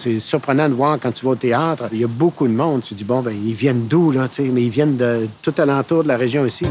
C'est surprenant de voir quand tu vas au théâtre, il y a beaucoup de monde. Tu te dis, bon, ben ils viennent d'où, là, tu sais, mais ils viennent de tout alentour de la région ici.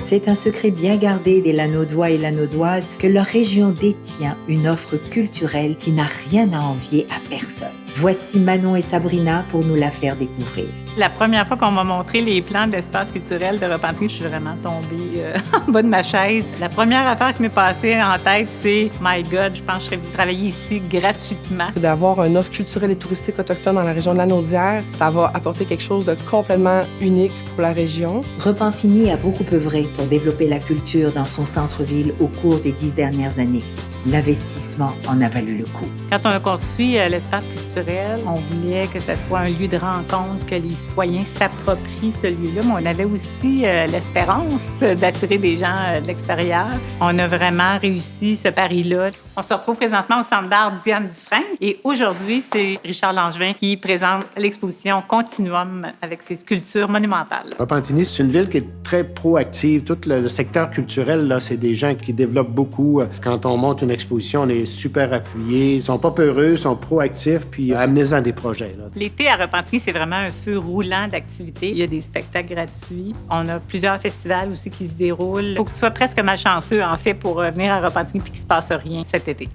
C'est un secret bien gardé des Lanaudois et Lanaudoises que leur région détient une offre culturelle qui n'a rien à envier à personne. Voici Manon et Sabrina pour nous la faire découvrir. La première fois qu'on m'a montré les plans de l'espace culturel de Repentigny, je suis vraiment tombée en bas de ma chaise. La première affaire qui m'est passée en tête, c'est « My God, je pense que je serais venue travailler ici gratuitement ». D'avoir une offre culturelle et touristique autochtone dans la région de Lanaudière, ça va apporter quelque chose de complètement unique pour la région. Repentigny a beaucoup œuvré pour développer la culture dans son centre-ville au cours des 10 dernières années. L'investissement en a valu le coup. Quand on a construit l'espace culturel, on voulait que ce soit un lieu de rencontre, que les citoyens s'approprient ce lieu-là, mais on avait aussi l'espérance d'attirer des gens de l'extérieur. On a vraiment réussi ce pari-là. On se retrouve présentement au Centre d'art Diane Dufresne et aujourd'hui, c'est Richard Langevin qui présente l'exposition Continuum avec ses sculptures monumentales. Repentigny, c'est une ville qui est très proactive. Tout le secteur culturel, là, c'est des gens qui développent beaucoup. Quand on monte une exposition, on est super appuyés. Ils sont pas peureux, ils sont proactifs, puis amenez-en des projets. Là. L'été à Repentigny, c'est vraiment un feu roulant d'activités. Il y a des spectacles gratuits. On a plusieurs festivals aussi qui se déroulent. Il faut que tu sois presque malchanceux, en fait, pour venir à Repentigny puis qu'il se passe rien cet été.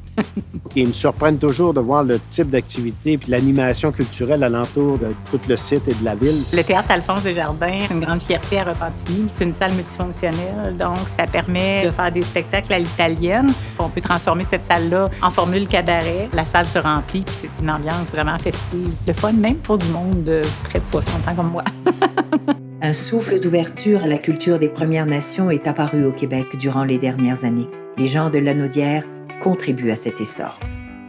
Ils me surprennent toujours de voir le type d'activité puis l'animation culturelle alentour de tout le site et de la ville. Le théâtre Alphonse Desjardins, c'est une grande fierté à Repentigny. C'est une salle multifonctionnelle, donc ça permet de faire des spectacles à l'italienne. On peut transformer cette salle-là en formule cabaret. La salle se remplit, puis c'est une ambiance vraiment festive. Le fun, même pour du monde de près de 60 ans comme moi. Un souffle d'ouverture à la culture des Premières Nations est apparu au Québec durant les dernières années. Les gens de Lanaudière contribuent à cet essor.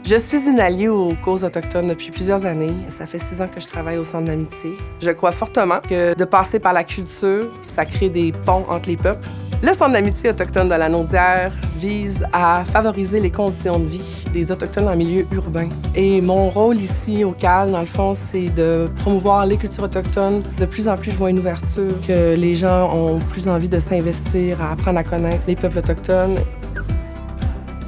Je suis une alliée aux causes autochtones depuis plusieurs années. Ça fait 6 ans que je travaille au Centre d'amitié. Je crois fortement que de passer par la culture, ça crée des ponts entre les peuples. Le Centre d'amitié autochtone de Lanaudière vise à favoriser les conditions de vie des Autochtones en milieu urbain. Et mon rôle ici au CAL, dans le fond, c'est de promouvoir les cultures autochtones. De plus en plus, je vois une ouverture, que les gens ont plus envie de s'investir, à apprendre à connaître les peuples autochtones.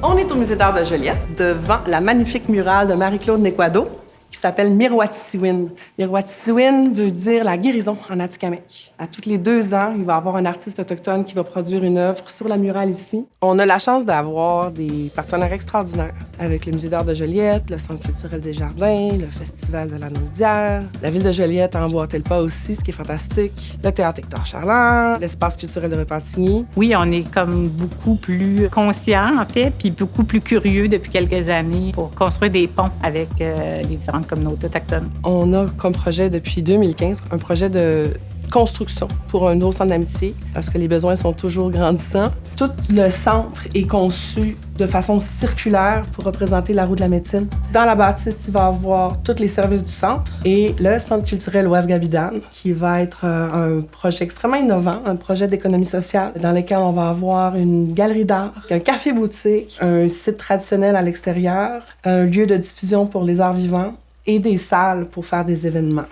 On est au Musée d'art de Joliette, devant la magnifique murale de Marie-Claude Nequado, qui s'appelle Miroitisiwin. Miroitisiwin veut dire la guérison en Atikamekw. À tous les 2 ans, il va y avoir un artiste autochtone qui va produire une œuvre sur la murale ici. On a la chance d'avoir des partenaires extraordinaires avec le Musée d'art de Joliette, le Centre culturel des Jardins, le Festival de la Naudière. La ville de Joliette a emboîté le pas aussi, ce qui est fantastique. Le Théâtre Hector Charland, l'espace culturel de Repentigny. Oui, on est comme beaucoup plus conscients, en fait, puis beaucoup plus curieux depuis quelques années pour construire des ponts avec les différentes communautés autochtones. On a comme projet depuis 2015 un projet de construction pour un nouveau centre d'amitié parce que les besoins sont toujours grandissants. Tout le centre est conçu de façon circulaire pour représenter la roue de la médecine. Dans la bâtisse, il va y avoir tous les services du centre et le centre culturel Ouasgabidan qui va être un projet extrêmement innovant, un projet d'économie sociale dans lequel on va avoir une galerie d'art, un café-boutique, un site traditionnel à l'extérieur, un lieu de diffusion pour les arts vivants et des salles pour faire des événements.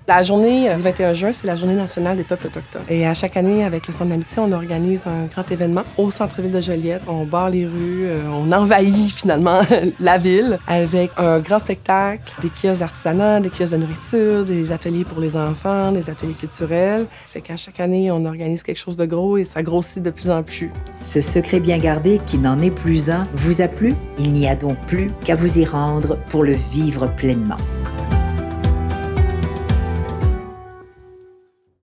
La journée du 21 juin, c'est la Journée nationale des peuples autochtones. Et à chaque année, avec le Centre d'amitié, on organise un grand événement au centre-ville de Joliette. On barre les rues, on envahit finalement la ville avec un grand spectacle, des kiosques d'artisanat, des kiosques de nourriture, des ateliers pour les enfants, des ateliers culturels. Fait qu'à chaque année, on organise quelque chose de gros et ça grossit de plus en plus. Ce secret bien gardé, qui n'en est plus un, vous a plu? Il n'y a donc plus qu'à vous y rendre pour le vivre pleinement.